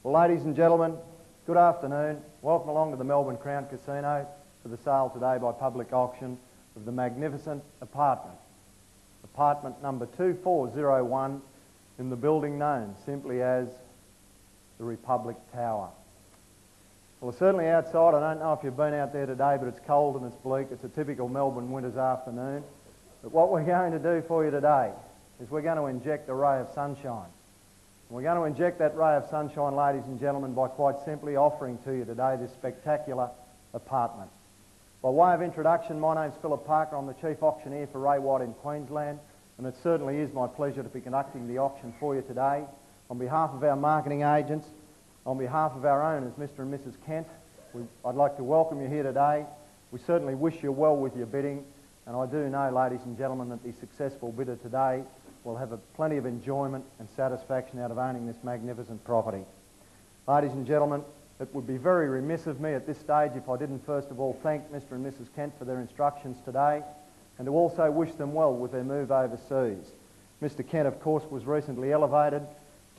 Well, ladies and gentlemen, good afternoon. Welcome along to the Melbourne Crown Casino for the sale today by public auction of the magnificent apartment number 2401 in the building known simply as the Republic Tower. Well, certainly outside, I don't know if you've been out there today, but it's cold and it's bleak. It's a typical Melbourne winter's afternoon. But what we're going to do for you today is we're going to inject a ray of sunshine. We're going to inject that ray of sunshine, ladies and gentlemen, by quite simply offering to you today this spectacular apartment. By way of introduction, my name's Phillip. I'm the Chief Auctioneer for Ray White in Queensland, and it certainly is my pleasure to be conducting the auction for you today. On behalf of our marketing agents, on behalf of our owners, Mr. and Mrs. Kent, I'd like to welcome you here today. We certainly wish you well with your bidding, and I do know, ladies and gentlemen, that the successful bidder today will have plenty of enjoyment and satisfaction out of owning this magnificent property. Ladies and gentlemen, it would be very remiss of me at this stage if I didn't first of all thank Mr. and Mrs. Kent for their instructions today, and to also wish them well with their move overseas. Mr. Kent, of course, was recently elevated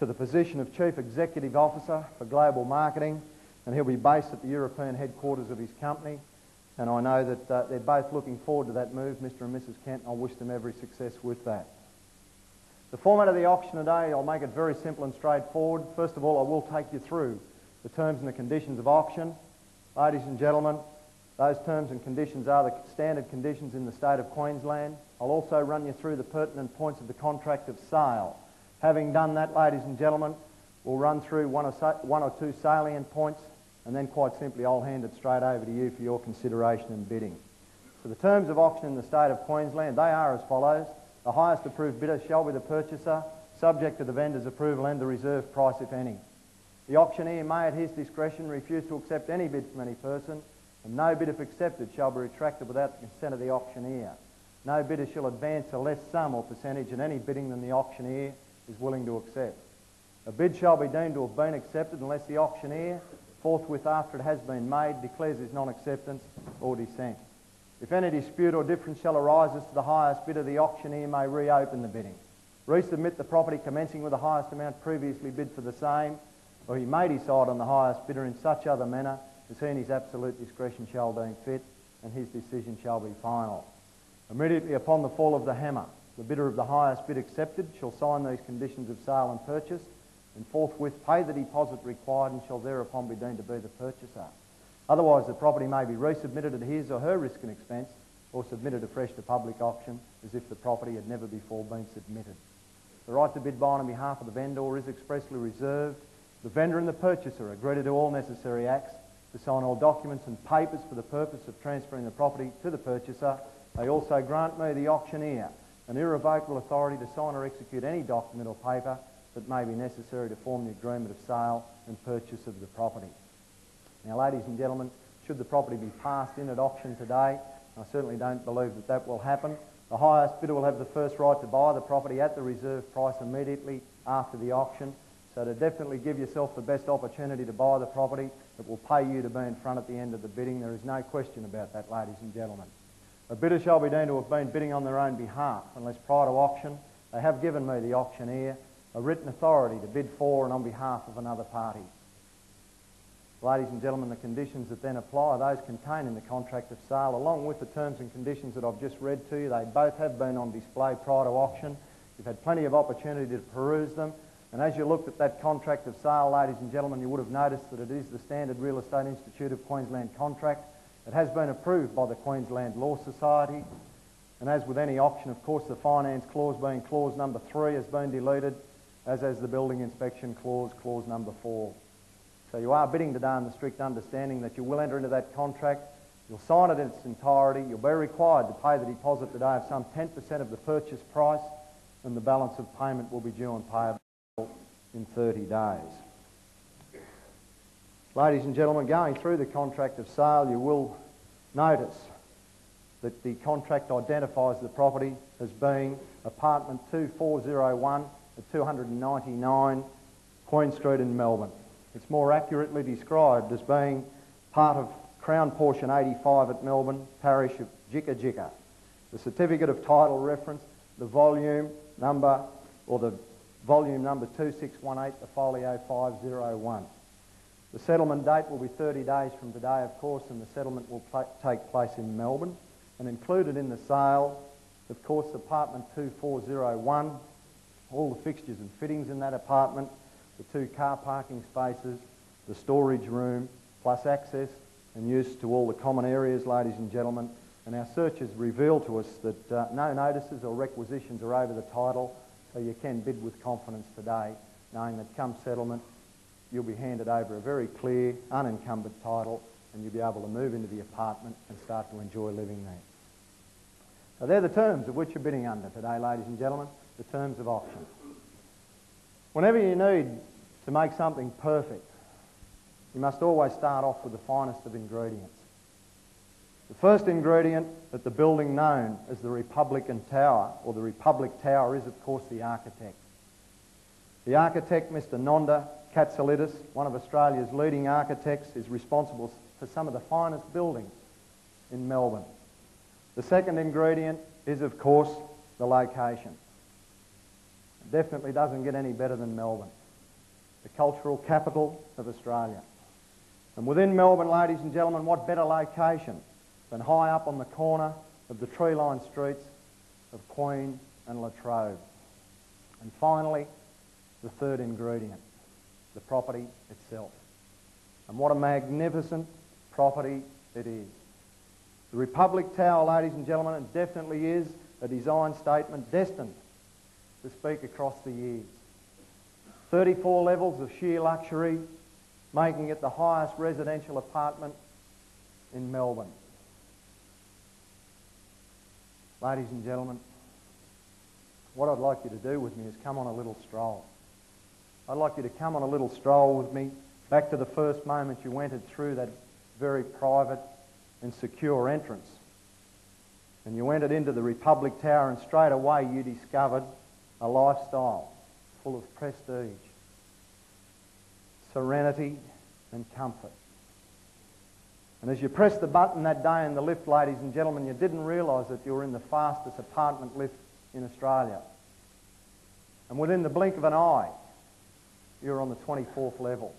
to the position of Chief Executive Officer for Global Marketing, and he'll be based at the European headquarters of his company, and I know that they're both looking forward to that move, Mr. and Mrs. Kent, and I wish them every success with that. The format of the auction today, I'll make it very simple and straightforward. First of all, I will take you through the terms and the conditions of auction. Ladies and gentlemen, those terms and conditions are the standard conditions in the state of Queensland. I'll also run you through the pertinent points of the contract of sale. Having done that, ladies and gentlemen, we'll run through one or two salient points, and then quite simply I'll hand it straight over to you for your consideration and bidding. So the terms of auction in the state of Queensland, they are as follows. The highest approved bidder shall be the purchaser, subject to the vendor's approval and the reserve price, if any. The auctioneer may, at his discretion, refuse to accept any bid from any person, and no bid, if accepted, shall be retracted without the consent of the auctioneer. No bidder shall advance a less sum or percentage in any bidding than the auctioneer is willing to accept. A bid shall be deemed to have been accepted unless the auctioneer, forthwith after it has been made, declares his non-acceptance or dissent. If any dispute or difference shall arise as to the highest bidder, the auctioneer may reopen the bidding, resubmit the property commencing with the highest amount previously bid for the same, or he may decide on the highest bidder in such other manner as he in his absolute discretion shall deem fit, and his decision shall be final. Immediately upon the fall of the hammer, the bidder of the highest bid accepted shall sign these conditions of sale and purchase, and forthwith pay the deposit required, and shall thereupon be deemed to be the purchaser. Otherwise, the property may be resubmitted at his or her risk and expense, or submitted afresh to public auction as if the property had never before been submitted. The right to bid by on behalf of the vendor is expressly reserved. The vendor and the purchaser agree to do all necessary acts, to sign all documents and papers for the purpose of transferring the property to the purchaser. They also grant me, the auctioneer, an irrevocable authority to sign or execute any document or paper that may be necessary to form the agreement of sale and purchase of the property. Now, ladies and gentlemen, should the property be passed in at auction today, I certainly don't believe that that will happen, the highest bidder will have the first right to buy the property at the reserve price immediately after the auction. So to definitely give yourself the best opportunity to buy the property, it will pay you to be in front at the end of the bidding. There is no question about that, ladies and gentlemen. A bidder shall be deemed to have been bidding on their own behalf unless prior to auction they have given me, the auctioneer, a written authority to bid for and on behalf of another party. Ladies and gentlemen, the conditions that then apply are those contained in the contract of sale, along with the terms and conditions that I've just read to you. They both have been on display prior to auction. You've had plenty of opportunity to peruse them, and as you looked at that contract of sale, ladies and gentlemen, you would have noticed that it is the standard Real Estate Institute of Queensland contract. It has been approved by the Queensland Law Society, and as with any auction, of course, the finance clause, being clause number 3, has been deleted, as has the building inspection clause, clause number 4. So you are bidding today on the strict understanding that you will enter into that contract, you'll sign it in its entirety, you'll be required to pay the deposit today of some 10% of the purchase price, and the balance of payment will be due and payable in 30 days. Ladies and gentlemen, going through the contract of sale, you will notice that the contract identifies the property as being apartment 2401 at 299 Queen Street in Melbourne. It's more accurately described as being part of Crown Portion 85 at Melbourne, parish of Jicka Jicka. The certificate of title reference, the volume, number, or the volume number 2618, the folio 501. The settlement date will be 30 days from today, of course, and the settlement will take place in Melbourne. And included in the sale, of course, apartment 2401, all the fixtures and fittings in that apartment, the 2 car parking spaces, the storage room, plus access and use to all the common areas, ladies and gentlemen. And our searches reveal to us that no notices or requisitions are over the title, so you can bid with confidence today, knowing that come settlement, you'll be handed over a very clear, unencumbered title, and you'll be able to move into the apartment and start to enjoy living there. So they're the terms of which you're bidding under today, ladies and gentlemen, the terms of auction. Whenever you need to make something perfect, you must always start off with the finest of ingredients. The first ingredient at the building known as the Republican Tower, or the Republic Tower, is of course the architect. The architect, Mr. Nonda Katsalidis, one of Australia's leading architects, is responsible for some of the finest buildings in Melbourne. The second ingredient is of course the location. It definitely doesn't get any better than Melbourne, the cultural capital of Australia. And within Melbourne, ladies and gentlemen, what better location than high up on the corner of the tree-lined streets of Queen and La Trobe. And finally, the third ingredient, the property itself. And what a magnificent property it is. The Republic Tower, ladies and gentlemen, it definitely is a design statement destined to speak across the years. 34 levels of sheer luxury, making it the highest residential apartment in Melbourne. Ladies and gentlemen, what I'd like you to do with me is come on a little stroll. I'd like you to come on a little stroll with me back to the first moment you entered through that very private and secure entrance. And you entered into the Republic Tower, and straight away you discovered a lifestyle full of prestige, serenity and comfort. And as you pressed the button that day in the lift, ladies and gentlemen, you didn't realise that you were in the fastest apartment lift in Australia. And within the blink of an eye, you were on the 24th level.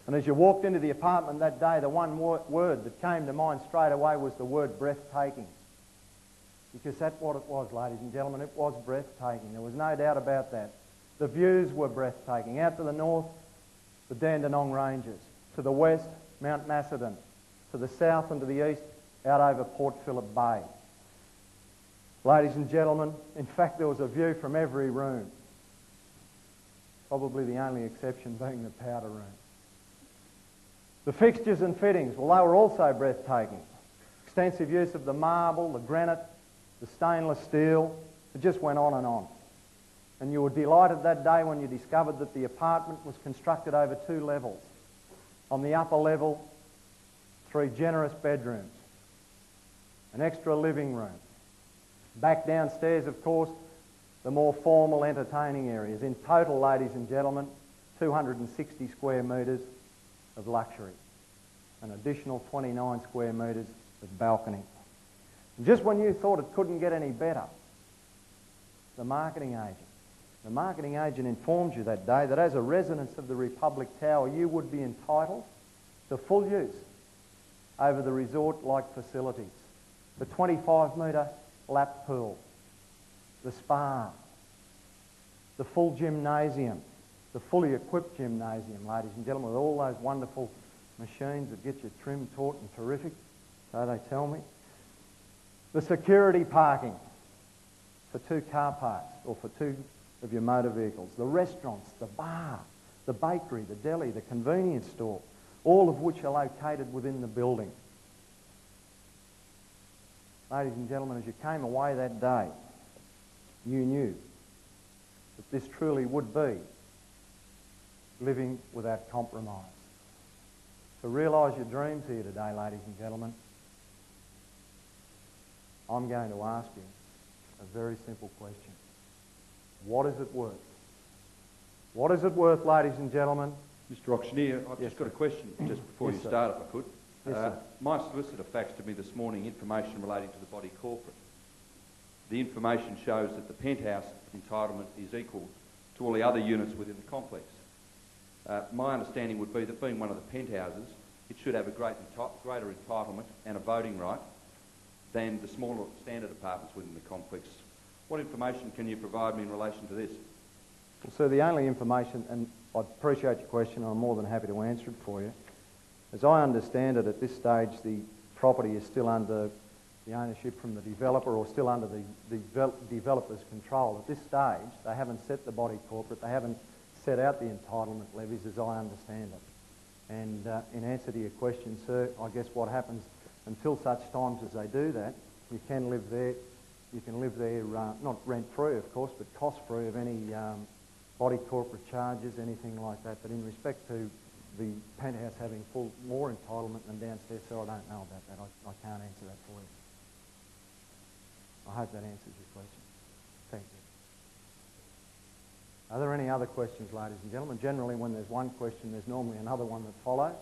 And as you walked into the apartment that day, the one word that came to mind straight away was the word breathtaking. Because that's what it was, ladies and gentlemen. It was breathtaking. There was no doubt about that. The views were breathtaking. Out to the north, the Dandenong Ranges. To the west, Mount Macedon. To the south and to the east, out over Port Phillip Bay. Ladies and gentlemen, in fact, there was a view from every room. Probably the only exception being the powder room. The fixtures and fittings, well, they were also breathtaking. Extensive use of the marble, the granite, the stainless steel. It just went on and on. And you were delighted that day when you discovered that the apartment was constructed over 2 levels. On the upper level, 3 generous bedrooms, an extra living room. Back downstairs, of course, the more formal entertaining areas. In total, ladies and gentlemen, 260 square metres of luxury. An additional 29 square metres of balcony. And just when you thought it couldn't get any better, the marketing agent informed you that day that as a resident of the Republic Tower, you would be entitled to full use over the resort-like facilities. The 25-metre lap pool, the spa, the full gymnasium, the fully equipped gymnasium, ladies and gentlemen, with all those wonderful machines that get you trim, taut and terrific, so they tell me. The security parking for 2 car parks or for 2 of your motor vehicles. The restaurants, the bar, the bakery, the deli, the convenience store, all of which are located within the building. Ladies and gentlemen, as you came away that day, you knew that this truly would be living without compromise. To realise your dreams here today, ladies and gentlemen, I'm going to ask you a very simple question. What is it worth? What is it worth, ladies and gentlemen? Mr. Auctioneer, I've just got a question just before you start, if I could. Yes, sir. My solicitor faxed to me this morning information relating to the body corporate. the information shows that the penthouse entitlement is equal to all the other units within the complex. My understanding would be that being one of the penthouses, it should have a greater entitlement and a voting right than the smaller standard apartments within the complex. What information can you provide me in relation to this? Well, sir, the only information, and I appreciate your question, I'm more than happy to answer it for you. As I understand it, at this stage, the property is still under the ownership from the developer, or still under the developer's control. At this stage, they haven't set the body corporate, they haven't set out the entitlement levies as I understand it. And in answer to your question, sir, I guess what happens until such times as they do that, you can live there, not rent-free, of course, but cost-free of any body corporate charges, anything like that. But in respect to the penthouse having more entitlement than downstairs, sir, I don't know about that. I can't answer that for you. I hope that answers your question. Thank you. Are there any other questions, ladies and gentlemen? Generally, when there's one question, there's normally another one that follows.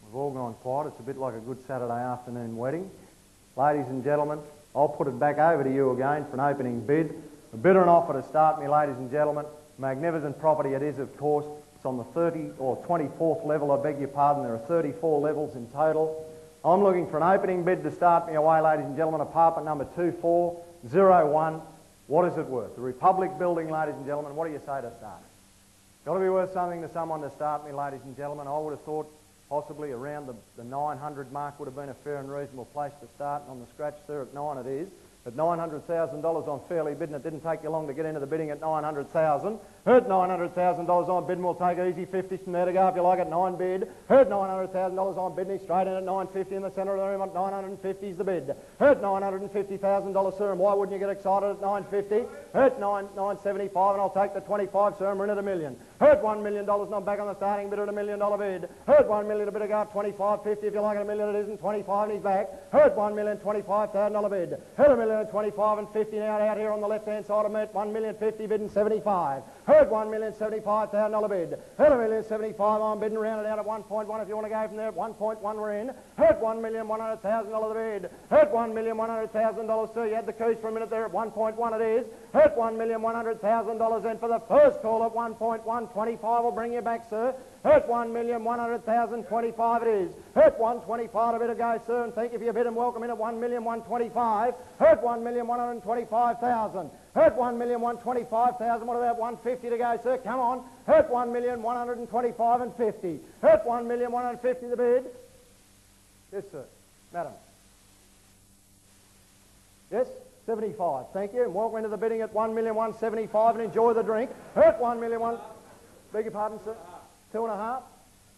We've all gone quiet. It's a bit like a good Saturday afternoon wedding. Ladies and gentlemen, I'll put it back over to you again for an opening bid. A bid and offer to start me, ladies and gentlemen. Magnificent property it is, of course. It's on the 24th level, I beg your pardon. There are 34 levels in total. I'm looking for an opening bid to start me away, ladies and gentlemen. Apartment number 2401. What is it worth? The Republic building, ladies and gentlemen. What do you say to start? Got to be worth something to someone to start me, ladies and gentlemen. I would have thought possibly around the 900 mark would have been a fair and reasonable place to start. And on the scratch, sir, at 9 it is. At $900,000 on fairly bid, and it didn't take you long to get into the bidding at $900,000. Heard $900,000 on bid, and we'll take easy 50s from there to go if you like at 9 bid. Heard $900,000 on bid, and he's straight in at 950 in the centre of the room at 950 is the bid. Heard $950,000, sir, and why wouldn't you get excited at 950? Heard 975, and I'll take the 25, sir, and we're in at $1 million. Heard $1 million, and I'm back on the starting bid at $1 million bid. Heard $1 million, a bit ago, 25.50 if you like at $1 million, it isn't 25, and he's back. Heard $1 million, $25,000 bid. Heard $1 million, 25 and 50 now out here on the left-hand side of me at $1 million, 50 bid and 75. Heard $1 million, $75,000 bid. Heard $1 million, 75, I'm bidding round it out at 1.1 if you want to go from there. At 1.1 we're in. Heard $1 million, $100,000 bid. Heard $1 million, $100,000, sir. You had the keys for a minute there at 1.1 it is. Heard $1 million, $100,000 in for the first call at 1.1. 25 will bring you back, sir. Heard $1,100,000, 25 it is. Heard 125 a bit ago, sir, and thank you for your bid and welcome in at 1,125,000. Heard 1,125,000. Heard 1,125,000. What about 150 to go, sir? Come on. Heard 1,125 and 50. Heard 1,150 the bid. Yes, sir. Madam. Yes? 75. Thank you. And welcome into the bidding at 1,175 and enjoy the drink. Heard 1,000,000. Beg your pardon, sir. 2.5.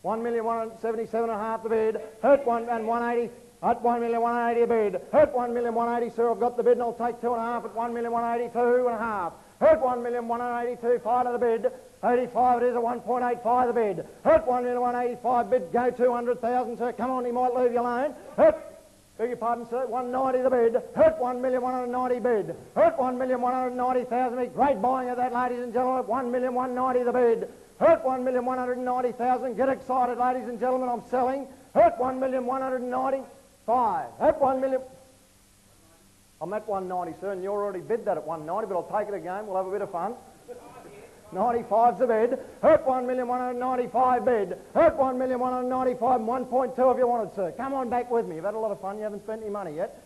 1,177.5 the bid. Hurt 1,180. At 1,180 a bid. Hurt 1,180, sir. I've got the bid and I'll take 2.5 at 1,182.5. Hurt 1,182.5 to the bid. 85 it is at 1.85 the bid. Hurt 1,185 bid. Go 200,000, sir. Come on, he might leave you alone. Hurt. Beg your pardon, sir. 190 the bid. Hurt 1,190 bid. Hurt 1,190,000. Great buying of that, ladies and gentlemen. At 1,190 the bid. Hurt 1,190,000. Get excited, ladies and gentlemen. I'm selling. Hurt 1,195. Hurt 1 million. I'm at 190, sir, and you already bid that at 190, but I'll take it again. We'll have a bit of fun. 95's the bid. Hurt 1,195 bid. Hurt 1,195 and 1.2 if you wanted, sir. Come on back with me. You've had a lot of fun. You haven't spent any money yet.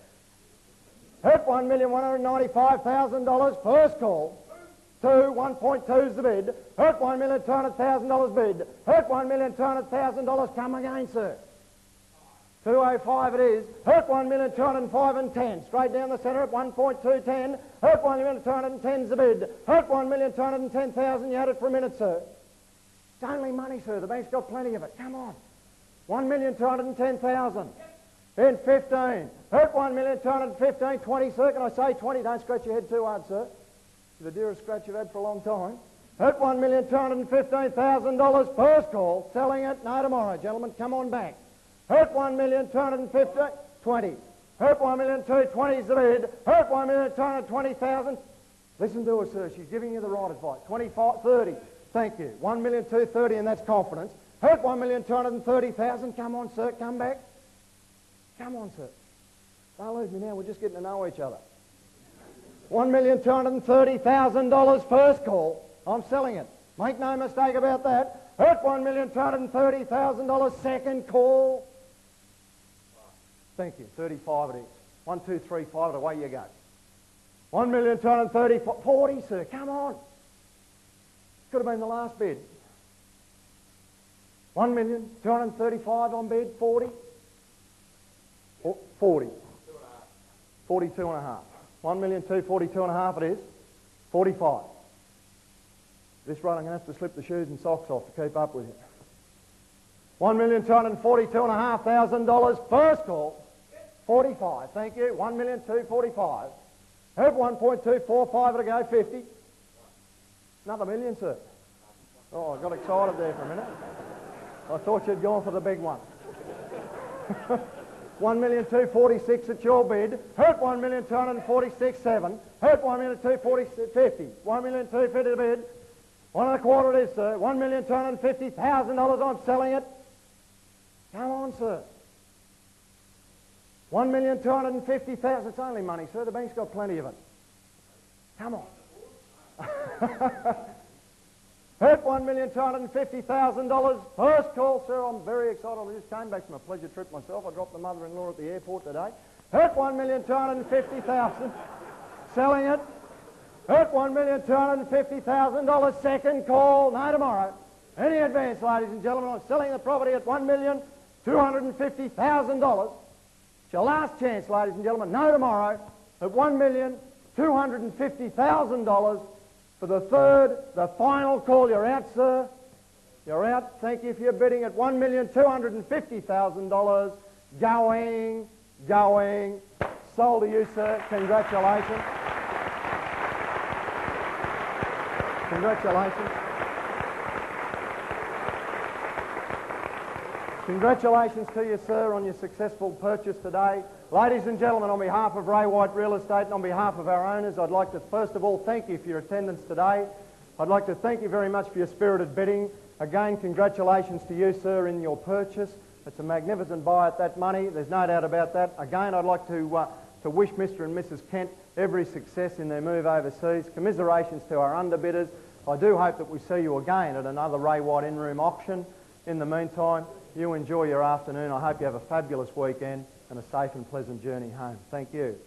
Hurt $1,195,000 first call. 1.2's the bid. Hurt $1,200,000 bid. Hurt $1,200,000. Come again, sir. 205 it is. Hurt 1,205 and 10. Straight down the centre at 1.210. Hurt 1,210's the bid. Hurt 1,210,000. You had it for a minute, sir. It's only money, sir. The bank's got plenty of it. Come on. 1,210,000. Then 15. Hurt 1,215. 20, sir. Can I say 20? Don't scratch your head too hard, sir. The dearest scratch you've had for a long time. Hurt $1,215,000 first call. Selling it. No, tomorrow, gentlemen. Come on back. Hurt 1,250,000. 20. Hurt 1,220,000 is the bid. Hurt 1,220,000. Listen to her, sir. She's giving you the right advice. 25, 30. Thank you. 1,230,000, and that's confidence. Hurt 1,230,000. Come on, sir. Come back. Come on, sir. Don't lose me now, we're just getting to know each other. $1,230,000 first call. I'm selling it. Make no mistake about that. At $1,230,000 second call. Thank you. 35 it is. 1, 2, 3, 5, away you go. 1,230,000, 40, sir. Come on. Could have been the last bid. 1,235,000 on bid. 40. 40. 42.5. 1,242.5 it is. 45. This run I'm going to have to slip the shoes and socks off to keep up with you. $1,242,500 first call. 45. Thank you. 1,245,000. Have 1.245 to go. 50. Another million, sir. Oh, I got excited there for a minute. I thought you'd gone for the big one. 1,246,000 at your bid. Hurt 1,246,700. Hurt 1,246,50. 1,250,000 to bid. 1.25 it is, sir. $1,250,000. I'm selling it. Come on, sir. 1,250,000. It's only money, sir. The bank's got plenty of it. Come on. Hurt $1,250,000. First call, sir. I'm very excited. I just came back from a pleasure trip myself. I dropped the mother-in-law at the airport today. Hurt $1,250,000. Selling it. Hurt $1,250,000. Second call. No tomorrow. Any advance, ladies and gentlemen. I'm selling the property at $1,250,000. It's your last chance, ladies and gentlemen. No tomorrow. At $1,250,000 for the third, the final call. You're out, sir. You're out. Thank you for your bidding at $1,250,000. Going. Sold to you, sir. Congratulations. Congratulations. Congratulations to you, sir, on your successful purchase today. Ladies and gentlemen, on behalf of Ray White Real Estate and on behalf of our owners, I'd like to first of all thank you for your attendance today. I'd like to thank you very much for your spirited bidding. Again, congratulations to you, sir, in your purchase. It's a magnificent buy at that money. There's no doubt about that. Again, I'd like to wish Mr. and Mrs. Kent every success in their move overseas. Commiserations to our underbidders. I do hope that we see you again at another Ray White in-room auction. In the meantime, you enjoy your afternoon. I hope you have a fabulous weekend and a safe and pleasant journey home. Thank you.